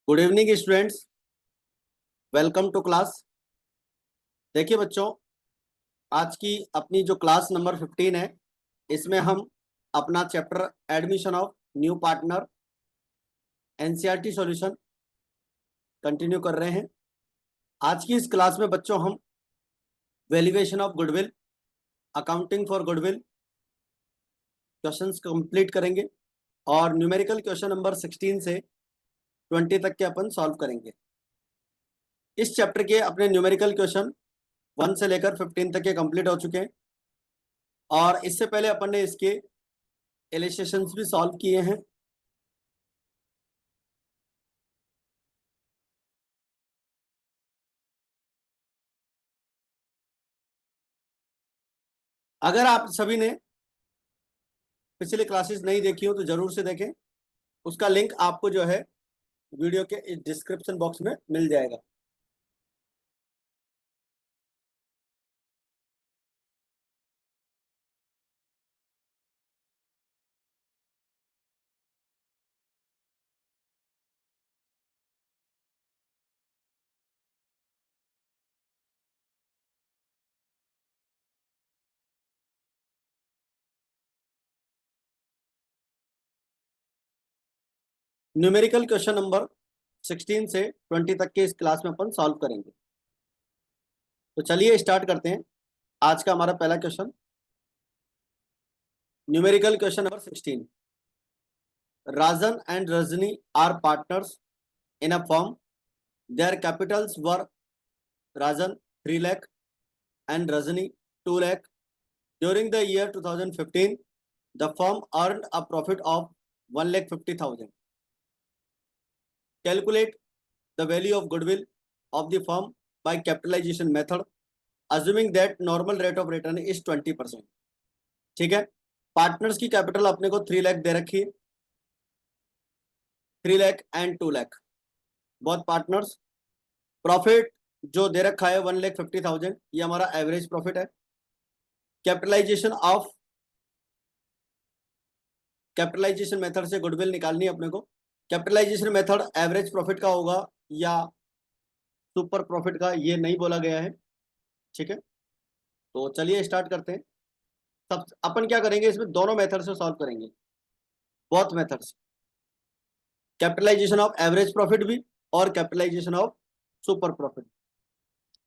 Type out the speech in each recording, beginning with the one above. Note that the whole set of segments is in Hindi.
Good evening students, welcome to class. देखिए बच्चों, आज की अपनी जो क्लास नंबर 15 है, इसमें हम अपना chapter admission of new partner NCERT solution continue कर रहे हैं। आज की इस क्लास में बच्चों हम valuation of goodwill, accounting for goodwill questions complete करेंगे और न्यूमेरिकल क्वेश्चन नंबर 16 से 20 तक के अपन सॉल्व करेंगे। इस चैप्टर के अपने न्यूमेरिकल क्वेश्चन 1 से लेकर 15 तक के कंप्लीट हो चुके हैं और इससे पहले अपन ने इसके इलस्ट्रेशंस भी सॉल्व किए हैं। अगर आप सभी ने पिछले क्लासेस नहीं देखी हो तो जरूर से देखें। उसका लिंक आपको जो है वीडियो के डिस्क्रिप्शन बॉक्स में मिल जाएगा। न्यूमेरिकल क्वेश्चन नंबर 16 से 20 तक के इस क्लास में अपन सॉल्व करेंगे। तो चलिए स्टार्ट करते हैं। आज का हमारा पहला question, numerical question number 16। Rajan and Rajni are partners in a firm. Their capitals were Rajan 3 lakh and Rajani 2 lakh. During the year 2015, the firm earned a profit of 1,50,000. Calculate the value of goodwill of the firm by capitalization method, assuming that normal rate of return is 20%. ठीक है, पार्टनर्स की कैपिटल अपने को 3 लाख दे रखी है, 3 लाख एंड 2 लाख बहुत पार्टनर्स। प्रॉफिट जो दे रखा है 1,50,000, ये हमारा एवरेज प्रॉफिट है। कैपिटलाइजेशन मेथड से गुडविल निकालनी है अपने को। कैपिटलाइजेशन मेथड एवरेज प्रॉफिट का होगा या सुपर प्रॉफिट का, ये नहीं बोला गया है। ठीक है, तो चलिए स्टार्ट करते हैं। सब अपन क्या करेंगे, इसमें दोनों मेथड से सॉल्व करेंगे, both methods, capitalisation of average profit भी और कैपिटलाइजेशन ऑफ सुपर प्रॉफिट।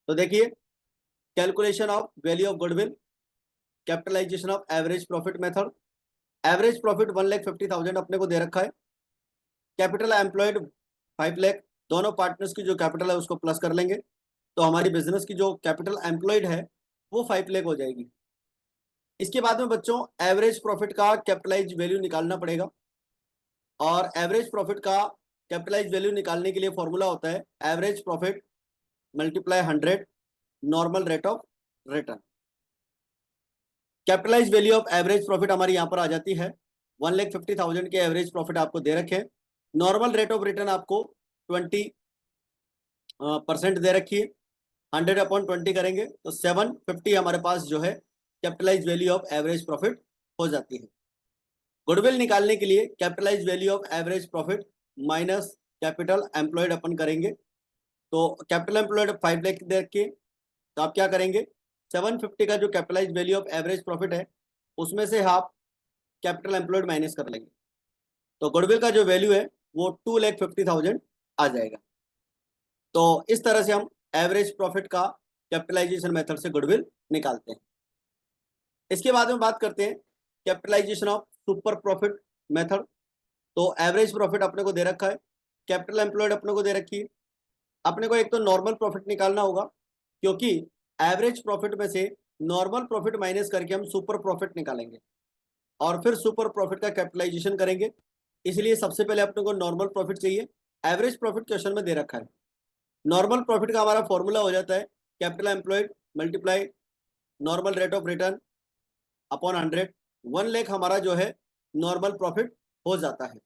तो देखिए, calculation of value of goodwill, capitalisation of average profit method. Average profit 1,50,000 अपने को दे रखा है। कैपिटल एम्प्लॉयड 5 लाख, दोनों पार्टनर्स की जो कैपिटल है उसको प्लस कर लेंगे तो हमारी बिजनेस की जो कैपिटल एम्प्लॉयड है वो 5 लाख हो जाएगी। इसके बाद में बच्चों एवरेज प्रॉफिट का कैपिटलाइज वैल्यू निकालना पड़ेगा और एवरेज प्रॉफिट का कैपिटलाइज वैल्यू निकालने के लिए फॉर्मूला होता है average profit multiply 100 normal rate of return. Capitalise value of average profit हमारी यहाँ पर आ जाती है 1,50,000 के एवरेज प्रॉफिट आपको दे रखे हैं। नॉर्मल रेट ऑफ रिटर्न आपको 20% दे रखी है। 100/20 करेंगे तो 750 हमारे पास जो है capitalise value of average profit हो जाती है। गुडविल निकालने के लिए capitalise value of average profit minus capital employed अपन करेंगे। तो कैपिटल एम्प्लॉयड 5 लाख दे रखिए, तो आप क्या करेंगे, 750 का जो capitalise value of average profit है उसमें से आप कैपिटल एम्प्लॉयड माइनस कर लेंगे तो गुडविल का जो वैल्यू है वो 2,50,000 आ जाएगा। तो इस तरह से हम एवरेज प्रॉफिट का कैपिटलाइजेशन मेथड से गुडविल निकालते हैं। इसके बाद में बात करते हैं capitalisation of super profit method. तो एवरेज प्रॉफिट अपने को दे रखा है, कैपिटल एम्प्लॉयड अपने को दे रखी है। अपने को एक तो नॉर्मल प्रॉफिट निकालना होगा क्योंकि एवरेज प्रॉफिट में से नॉर्मल प्रॉफिट माइनस करके हम सुपर प्रॉफिट निकालेंगे और फिर सुपर प्रॉफिट का कैपिटलाइजेशन करेंगे। इसलिए सबसे पहले अपने को नॉर्मल प्रॉफिट चाहिए। एवरेज प्रॉफिट क्वेश्चन में दे रखा है। नॉर्मल प्रॉफिट का हमारा फॉर्मूला हो जाता है capital employed multiply normal rate of return upon 100। 1 lakh हमारा जो है नॉर्मल प्रॉफिट हो जाता है।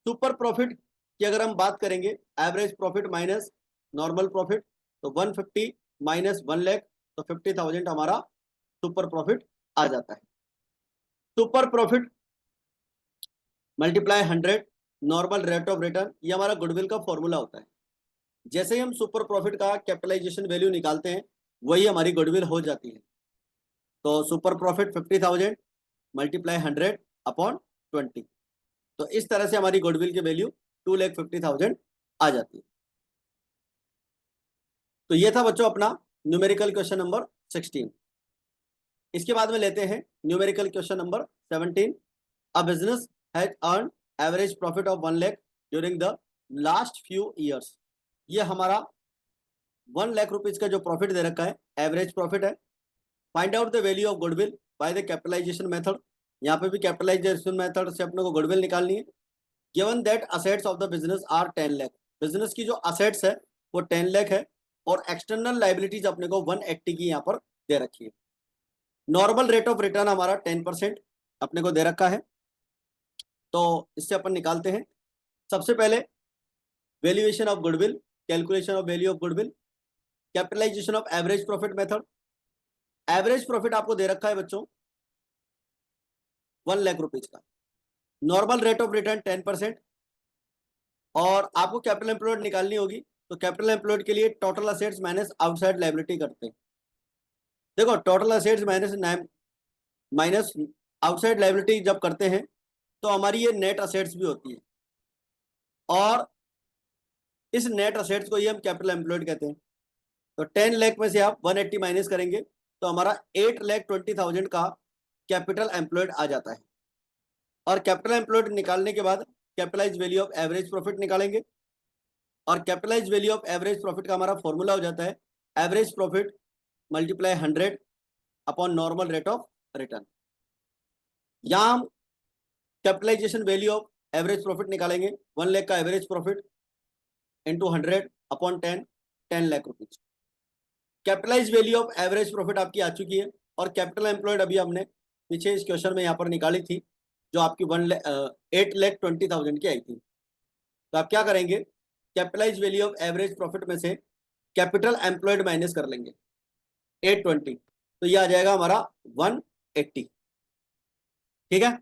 सुपर प्रॉफिट की अगर हम बात करेंगे, average profit minus normal profit, तो 150 माइनस 1 लाख तो 50,000 हमारा सुपर प्रॉफिट आ जाता है। Super profit multiply 100 normal rate of return, ये हमारा गुडविल का फॉर्मूला होता है। जैसे ही हम सुपर प्रॉफिट का कैपिटलाइजेशन वैल्यू निकालते हैं वही हमारी गुडविल हो जाती है। तो सुपर प्रॉफिट 50,000 मल्टीप्लाई 100 अपॉन 20, तो इस तरह से हमारी गुडविल की वैल्यू 2,50,000 आ जाती है। तो ये था बच्चों अपना न्यूमेरिकल क्वेश्चन नंबर 16। इसके बाद में लेते हैं numerical question number 17। A business has earn average profit of 1 lakh during the last few years. ये हमारा 1 लाख रुपीज का जो प्रॉफिट दे रखा है एवरेज प्रॉफिट है। Find out the value of goodwill by the capitalisation method. यहाँ पे भी कैपिटलाइजेशन मेथड से अपने को गुडविल निकालनी है। Given that assets of the business are 10 lakh, business की जो असेट्स है वो 10 लाख है और एक्सटर्नल लाइबिलिटीज अपने को 180 की यहाँ पर दे रखी है। नॉर्मल रेट ऑफ रिटर्न हमारा 10% अपने को दे रखा है। तो इससे अपन निकालते हैं। सबसे पहले valuation of goodwill, calculation of value of goodwill, capitalisation of average profit method. Average profit आपको दे रखा है बच्चों 1 लाख रुपीज का, नॉर्मल रेट ऑफ रिटर्न 10%, और आपको कैपिटल एम्प्लॉयड निकालनी होगी। तो कैपिटल एम्प्लॉयड के लिए total assets minus outside liability करते हैं। देखो total assets minus outside liability जब करते हैं तो हमारी ये नेट असेट्स भी होती है, और इस नेट असेट्स को ही हम कैपिटल एम्प्लॉयड कहते हैं। तो 10 लाख में से आप 180 माइनस करेंगे तो हमारा 8,20,000 का कैपिटल एम्प्लॉयड आ जाता है। और कैपिटल एम्प्लॉयड निकालने के बाद capitalise value of average profit निकालेंगे, और capitalise value of average profit का हमारा फॉर्मूला हो जाता है average profit multiply 100 upon normal rate of return. यहाँ हम capitalisation value of average profit निकालेंगे, 1 लाख का average profit into 100 upon 10 lakh rupees. Capitalise value of average profit आपकी आ चुकी है, और कैपिटल एम्प्लॉयड अभी हमने पीछे इस क्वेश्चन में यहाँ पर निकाली थी जो आपकी 8,20,000 की आई थी। तो आप क्या करेंगे, capitalise value of average profit में से कैपिटल एम्प्लॉयड माइनस कर लेंगे 820, तो ये आ जाएगा हमारा 180। ठीक है,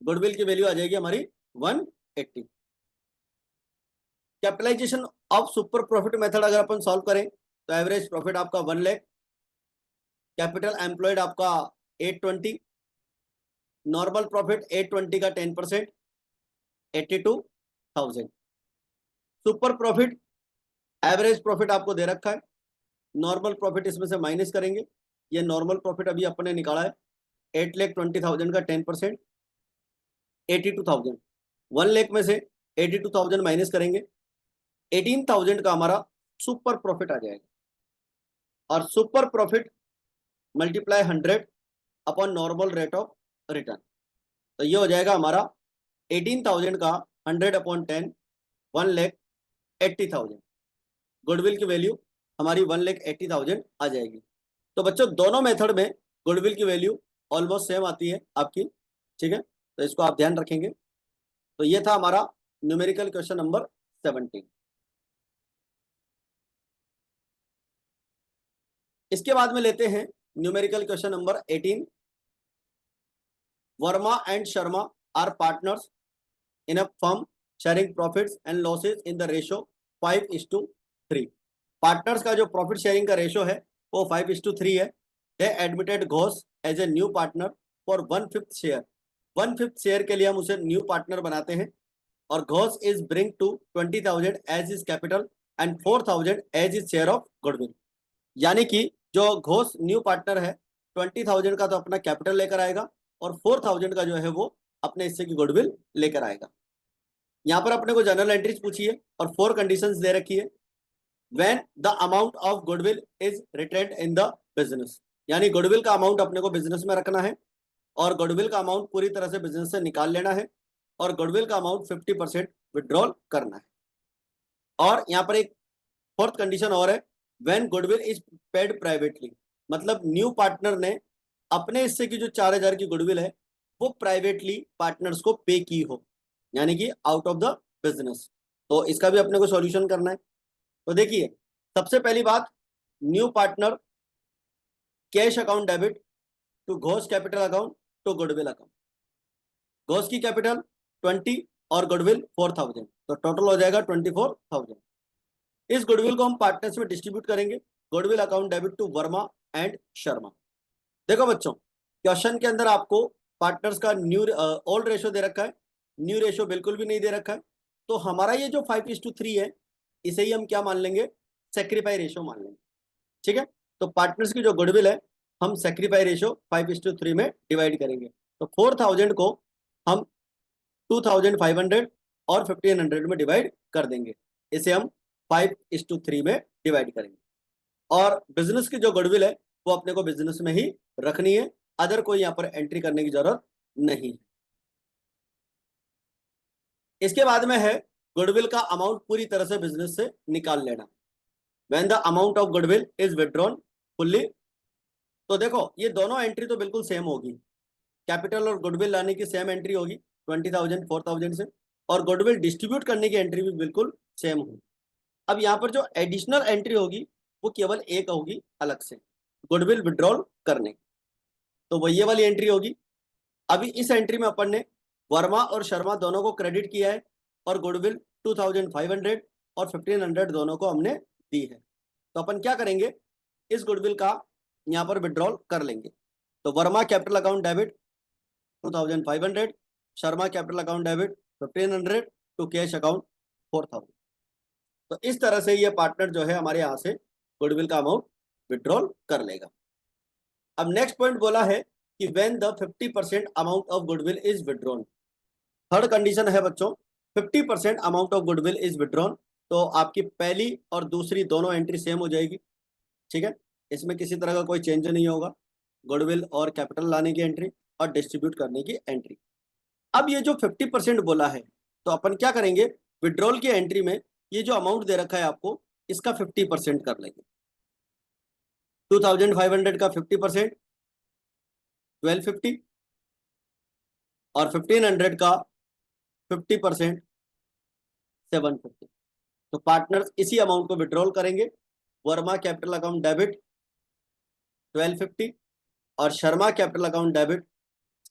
गुडविल की वैल्यू आ जाएगी हमारी 180। Capitalisation of super profit method अगर अपन सॉल्व करें तो एवरेज प्रॉफिट आपका 1 लाख, कैपिटल एम्प्लॉयड आपका 820, नॉर्मल प्रॉफिट 820 का 10% 82,000। सुपर प्रॉफिट एवरेज प्रॉफिट आपको दे रखा है, नॉर्मल प्रॉफिट इसमें से माइनस करेंगे। ये नॉर्मल प्रॉफिट अभी अपने निकाला है 8,20,000 का 10% 82,000। 1 लाख में से 82,000 माइनस करेंगे, 18,000 का हमारा सुपर प्रॉफिट आ जाएगा, और super profit multiply 100 upon normal rate of return. तो ये हो जाएगा हमारा 18,000 का 100 अपॉन 10 1,80,000। गुडविल की वैल्यू हमारी 1,80,000 आ जाएगी। तो बच्चों दोनों मेथड में गुडविल की वैल्यू ऑलमोस्ट सेम आती है आपकी। ठीक है, तो इसको आप ध्यान रखेंगे। तो ये था हमारा न्यूमेरिकल क्वेश्चन नंबर 17। इसके बाद में लेते हैं numerical question number 18। Verma and Sharma are partners in a firm sharing profits and losses in the ratio 5:3। Partners का जो प्रॉफिट शेयरिंग का रेशो है वो 5:3 है। They admitted Ghosh as a new partner for 1/5 share. 1/5 share के लिए हम उसे न्यू पार्टनर बनाते हैं, और Ghosh is bring to 20,000 as is capital and 4,000 as is share of goodwill. यानी कि जो घोष न्यू पार्टनर है 20,000 का तो अपना कैपिटल लेकर आएगा, और 4,000 का जो है वो अपने हिस्से की गुडविल लेकर आएगा। यहाँ पर अपने को जनरल एंट्रीज पूछी है और 4 कंडीशंस दे रखी है। When the amount of goodwill is retained in the business, यानी गुडविल का अमाउंट अपने को बिजनेस में रखना है, और गुडविल का अमाउंट पूरी तरह से बिजनेस से निकाल लेना है, और गुडविल का अमाउंट 50% विड्रॉल करना है। और यहाँ पर एक 4th कंडीशन और है, when goodwill is paid privately, मतलब न्यू पार्टनर ने अपने हिस्से की जो 4,000 की गुडविल है वो प्राइवेटली पार्टनर्स को पे की हो, यानी कि आउट ऑफ द बिजनेस। तो इसका भी अपने को सॉल्यूशन करना है। तो देखिए सबसे पहली बात, new partner cash account debit to Ghosh capital account to goodwill account. Ghosh की कैपिटल 20 और गुडविल 4000, तो टोटल हो जाएगा 24,000। इस गुडविल को हम पार्टनर्स में डिस्ट्रीब्यूट करेंगे। Goodwill account debit to Verma and Sharma. देखो बच्चों, क्वेश्चन के अंदर आपको पार्टनर्स का न्यू ओल्ड रेशो दे रखा है, न्यू रेशो बिल्कुल भी नहीं दे रखा है। तो हमारा ये जो 5:3 है, इसे ही हम क्या मान लेंगे, सेक्रीफाई रेशो मान लेंगे। ठीक है, तो पार्टनर्स की जो गुडविल है हम सेक्रीफाई रेशो 5:3 में डिवाइड करेंगे। तो 4000 को हम 2500 और 1500 में डिवाइड कर देंगे। इसे हम 5:3 में डिवाइड करेंगे। और बिजनेस की जो गुडविल है वो अपने को बिजनेस में ही रखनी है, अदर कोई यहाँ पर एंट्री करने की जरूरत नहीं है। इसके बाद में है गुडविल का अमाउंट पूरी तरह से बिजनेस से निकाल लेना। When the amount of goodwill is withdrawn fully. तो देखो ये दोनों एंट्री तो बिल्कुल सेम होगी, कैपिटल और गुडविल लाने की सेम एंट्री होगी 20,000 4,000 से, और गुडविल डिस्ट्रीब्यूट करने की एंट्री भी बिल्कुल सेम होगी। अब यहाँ पर जो एडिशनल एंट्री होगी वो केवल एक होगी अलग से, गुडविल विड्रॉल करने, तो वो ये वाली एंट्री होगी। अभी इस एंट्री में अपन ने वर्मा और शर्मा दोनों को क्रेडिट किया है, और गुडविल 2500 और 1500 दोनों को हमने दी है। तो अपन क्या करेंगे, इस गुडविल का यहाँ पर विड्रॉल कर लेंगे। तो Verma capital account debit 2500, Sharma capital account debit 1500 to cash account 4000। तो इस तरह से ये पार्टनर जो है हमारे यहाँ से गुडविल का अमाउंट विड्रॉल कर लेगा। अब नेक्स्ट पॉइंट बोला है कि when the 50% amount of goodwill is withdrawn. Third condition है बच्चों, 50% amount of goodwill is withdrawn. तो आपकी पहली और दूसरी दोनों एंट्री सेम हो जाएगी। ठीक है, इसमें किसी तरह का कोई चेंज नहीं होगा, गुडविल और कैपिटल लाने की एंट्री और डिस्ट्रीब्यूट करने की एंट्री। अब ये जो 50% बोला है, तो अपन क्या करेंगे, विड्रॉल की एंट्री में ये जो अमाउंट दे रखा है आपको, इसका 50% कर लेंगे। 2500 का 50% 1250, और 1500 का 50% 750। तो पार्टनर्स इसी अमाउंट को विड्रॉल करेंगे। वर्मा कैपिटल अकाउंट डेबिट 1250 और Sharma capital account debit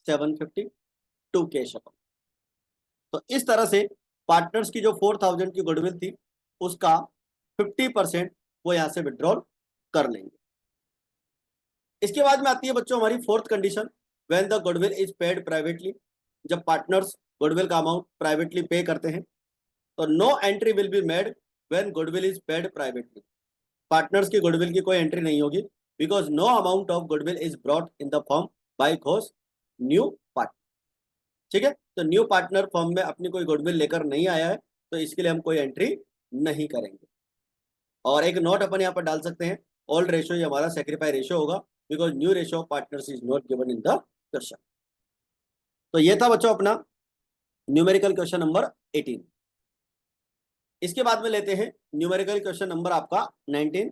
750 to cash account. तो इस तरह से पार्टनर्स की जो 4000 की गुडविल थी उसका 50% वो यहां से विड्रॉल कर लेंगे। इसके बाद में आती है बच्चों हमारी fourth condition, when the goodwill is paid privately. जब पार्टनर्स गुडविल का अमाउंट प्राइवेटली पे करते हैं, तो no entry will be made when goodwill is paid privately. Partners की गुडविल की कोई एंट्री नहीं होगी, because no amount of goodwill is brought in the form by Ghosh new partner. ठीक है, तो न्यू पार्टनर फॉर्म में अपनी कोई गुडविल लेकर नहीं आया है, तो इसके लिए हम कोई एंट्री नहीं करेंगे। और एक नोट अपन यहाँ पर डाल सकते हैं, ओल्ड रेशो ये हमारा सेक्रीफाई रेशो होगा, because new ratio of partners is not given in the question. तो ये था बच्चों अपना न्यूमेरिकल क्वेश्चन नंबर 18। इसके बाद में लेते हैं न्यूमेरिकल क्वेश्चन नंबर आपका 19।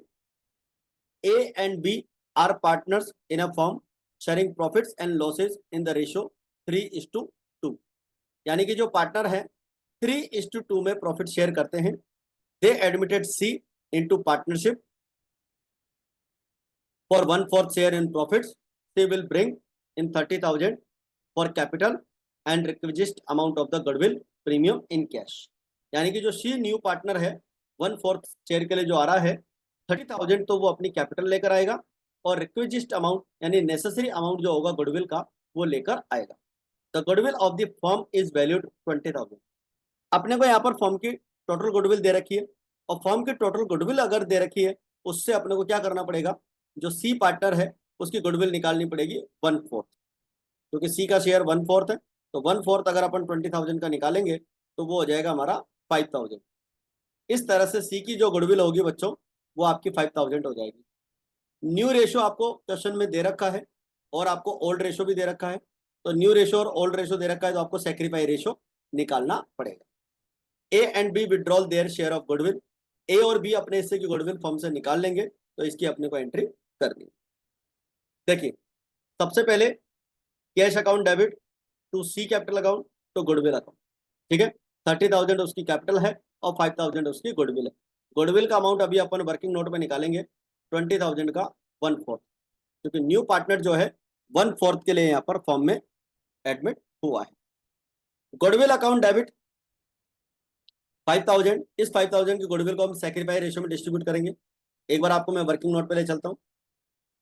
A and B are partners in a form sharing profits and losses in the ratio 3:2। यानी कि जो पार्टनर है 3:2 में प्रॉफिट शेयर करते हैं। They admitted C into partnership for 1/4 share in profits. They will bring in 30,000 for capital and requisite amount of the goodwill premium in cash। यानी कि जो सी न्यू पार्टनर है 1/4 शेयर के लिए जो आ रहा है 30,000, तो वो अपनी कैपिटल लेकर आएगा, और रिक्विजिस्ट अमाउंट यानी नेसेसरी अमाउंट जो होगा गुडविल का वो लेकर आएगा। The goodwill of the firm is valued 20,000। अपने को यहाँ पर फर्म की टोटल गुडविल दे रखी है, और फर्म की टोटल गुडविल अगर दे रखी है उससे अपने को क्या करना पड़ेगा, जो सी पार्टनर है उसकी गुडविल निकालनी पड़ेगी 1/4, क्योंकि सी का शेयर 1/4 है। तो 1/4 अगर अपन 20,000 का निकालेंगे तो वो हो जाएगा हमारा 5,000। इस तरह से सी की जो गुडविल होगी बच्चों वो आपकी 5,000 हो जाएगी। न्यू रेशो आपको क्वेश्चन में दे रखा है, और आपको ओल्ड रेशो भी दे रखा है। तो न्यू रेशो और ओल्ड रेशो दे रखा है, तो आपको सेक्रीफाई रेशो निकालना पड़ेगा। A and B withdrawal their share of goodwill. A और बी अपने हिस्से की गुडविल फर्म से निकाल लेंगे, तो इसकी अपने को एंट्री करनी। देखिए सबसे पहले cash account debit to C capital account to goodwill account. ठीक है, 30,000 उसकी कैपिटल है और 5,000 उसकी गुडविल है। गुडविल का अमाउंट अभी अपन वर्किंग नोट में निकालेंगे 20,000 का 1/4, क्योंकि न्यू पार्टनर जो है 1/4 के लिए यहाँ पर फॉर्म में एडमिट हुआ है। गुडविल अकाउंट डेबिट 5000, इस 5000 की गुडविल को हम सैक्रिफाइस रेशियो में डिस्ट्रीब्यूट करेंगे। एक बार आपको मैं वर्किंग नोट पे ले चलता हूँ।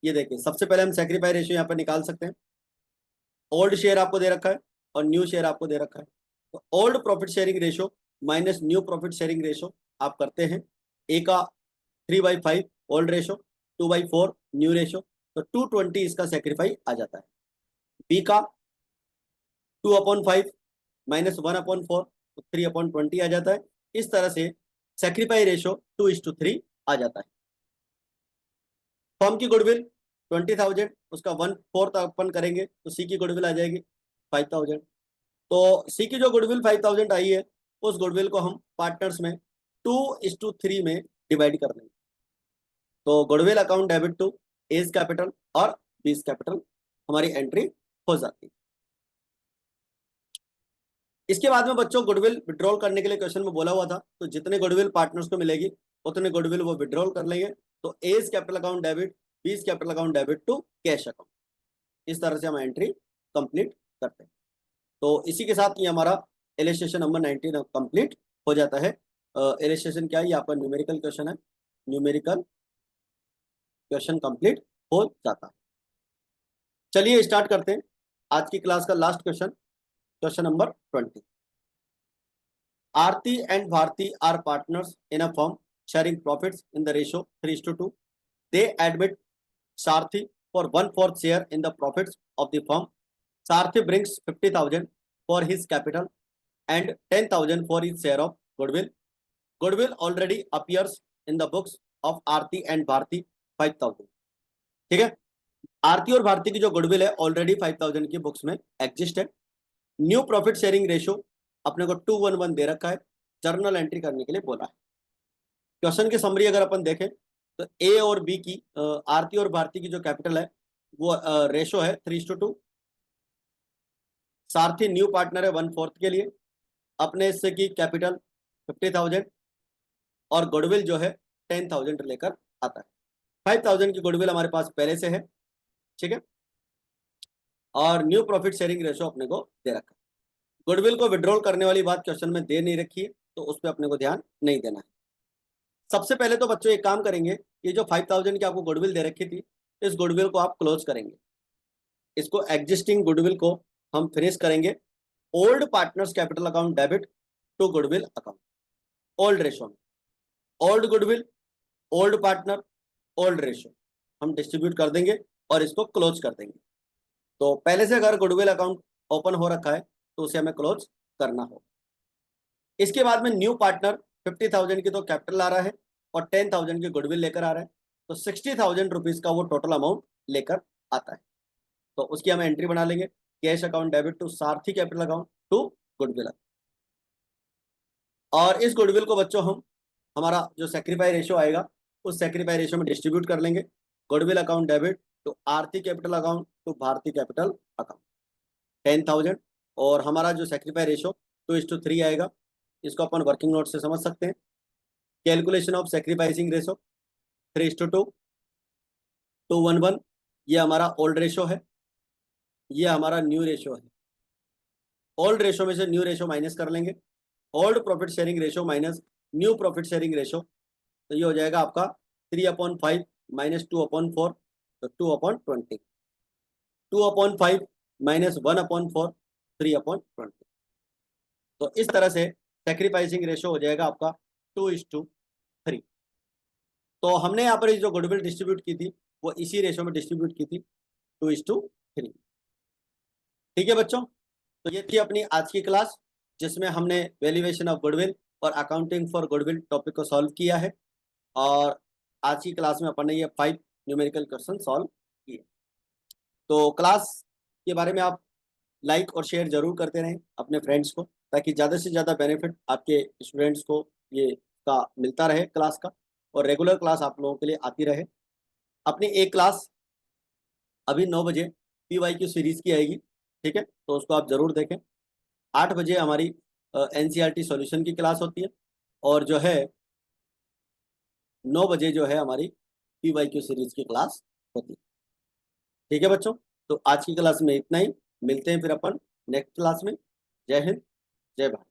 ये देखिए, सबसे पहले हम सैक्रिफाइस रेशियो यहाँ पर निकाल सकते हैं। ओल्ड शेयर आपको दे रखा है और न्यू शेयर आपको दे रखा है, तो old profit sharing ratio minus new profit sharing ratio आप करते हैं। ए का 3/5 ओल्ड रेशो, 2/4 न्यू रेशो, तो 220 इसका सेक्रीफाइस आ जाता है। बी का 2/5 माइनस 1/4, तो 3/20 आ जाता है। इस तरह से सेक्रीफाइस रेशो 2:3 आ जाता है। फर्म की गुडविल 20,000, उसका 1/4 अपन करेंगे तो सी की गुडविल आ जाएगी 5,000। तो सी की जो गुडविल 5,000 आई है, उस गुडविल को हम पार्टनर्स में 2:3 में डिवाइड कर देंगे। तो goodwill account debit to A's capital और बीस कैपिटल हमारी एंट्री हो जाती है। इसके बाद में बच्चों गुडविल विड्रॉल करने के लिए क्वेश्चन में बोला हुआ था, तो जितने गुडविल पार्टनर्स को मिलेगी उतने गुडविल वो विड्रॉल कर लेंगे। तो A's capital account debit, B's capital account debit to cash account, इस तरह से हम एंट्री कंप्लीट करते हैं। तो इसी के साथ ये हमारा इलस्ट्रेशन नंबर 19 कंप्लीट हो जाता है। इलस्ट्रेशन क्या है, ये आपका न्यूमेरिकल क्वेश्चन है, न्यूमेरिकल क्वेश्चन कंप्लीट हो जाता है। चलिए स्टार्ट करते हैं आज की क्लास का last question, question number 20। Aarti and Bharti are partners in a firm sharing profits in the ratio 3:2. They admit Sarthi for 1/4 share in the profits of the firm. Sarthi brings 50,000 for his capital and 10,000 for his share of goodwill. Goodwill already appears in the books of Aarti and Bharti 5,000. ठीक है, आरती और भारती की जो गुडविल है ऑलरेडी 5,000 की बुक्स में एग्जिस्ट है। न्यू प्रॉफिट शेयरिंग रेशियो अपने को 2:1 दे रखा है, जर्नल एंट्री करने के लिए बोला है। क्वेश्चन की समरी अगर अपन देखें तो ए और बी की, आरती और भारती की जो कैपिटल है वो रेशो है 3:2। सारथी न्यू पार्टनर है 1/4 के लिए, अपने हिस्से की कैपिटल 50,000 और गुडविल जो है 10,000 लेकर आता है। 5,000 की गुडविल हमारे पास पहले से है, ठीक है, और न्यू प्रॉफिट शेयरिंग रेशो अपने को दे रखा है। गुडविल को विड्रॉल करने वाली बात क्वेश्चन में दे नहीं रखी है, तो उस पर अपने को ध्यान नहीं देना है। सबसे पहले तो बच्चों एक काम करेंगे, ये जो 5,000 की आपको गुडविल दे रखी थी, इस गुडविल को आप क्लोज करेंगे। इसको एग्जिस्टिंग गुडविल को हम फिनिश करेंगे old partners capital account debit to goodwill account, old ratio में। Old goodwill, old partner, old ratio हम डिस्ट्रीब्यूट कर देंगे और इसको क्लोज कर देंगे। तो पहले से अगर गुडविल अकाउंट ओपन हो रखा है तो उसे हमें क्लोज करना हो। इसके बाद में न्यू पार्टनर 50,000 की तो कैपिटल आ रहा है और 10,000 की गुडविल लेकर आ रहा है, तो 60,000 रुपीज का वो टोटल अमाउंट लेकर आता है। तो उसकी हम एंट्री बना लेंगे, cash account debit to Sarathi capital account to goodwill. और इस गुडविल को बच्चों हम हमारा जो सेक्रीफाइस रेशियो आएगा उस सेक्रीफाइस रेशियो में डिस्ट्रीब्यूट कर लेंगे। Goodwill account debit to Aarti capital account to Bharti capital account 10,000, और हमारा जो सेक्रीफाइस रेशियो 2:3 आएगा। इसको अपन वर्किंग नोट से समझ सकते हैं। कैलकुलेशन ऑफ सेक्रीफाइसिंग रेशो 3:2, 2:1, ये हमारा ओल्ड रेशो है, ये हमारा न्यू रेशो है। ओल्ड रेशो में से न्यू रेशो माइनस कर लेंगे, old profit sharing ratio minus new profit sharing ratio, तो ये हो जाएगा आपका 3/5 माइनस 2/4, तो 2/20, 2/5 माइनस 1/4, 3/20। तो इस तरह से सेक्रीफाइसिंग रेशो हो जाएगा आपका 2:3। तो हमने यहाँ पर जो गुडविल डिस्ट्रीब्यूट की थी वो इसी रेशो में डिस्ट्रीब्यूट की थी 2:3। ठीक है बच्चों, तो ये थी अपनी आज की क्लास जिसमें हमने वैल्यूएशन ऑफ गुडविल और अकाउंटिंग फॉर गुडविल टॉपिक को सॉल्व किया है। और आज की क्लास में अपन ने ये 5 न्यूमेरिकल क्वेश्चन सॉल्व किए। तो क्लास के बारे में आप लाइक और शेयर जरूर करते रहें अपने फ्रेंड्स को, ताकि ज़्यादा से ज़्यादा बेनिफिट आपके स्टूडेंट्स को ये का मिलता रहे क्लास का, और रेगुलर क्लास आप लोगों के लिए आती रहे। अपनी एक क्लास अभी 9 बजे PYQ सीरीज की आएगी, ठीक है, तो उसको आप ज़रूर देखें। 8 बजे हमारी NCERT सॉल्यूशन की क्लास होती है, और जो है 9 बजे जो है हमारी PYQ सीरीज की क्लास होती है। ठीक है बच्चों, तो आज की क्लास में इतना ही, मिलते हैं फिर अपन नेक्स्ट क्लास में। जय हिंद, जय भारत।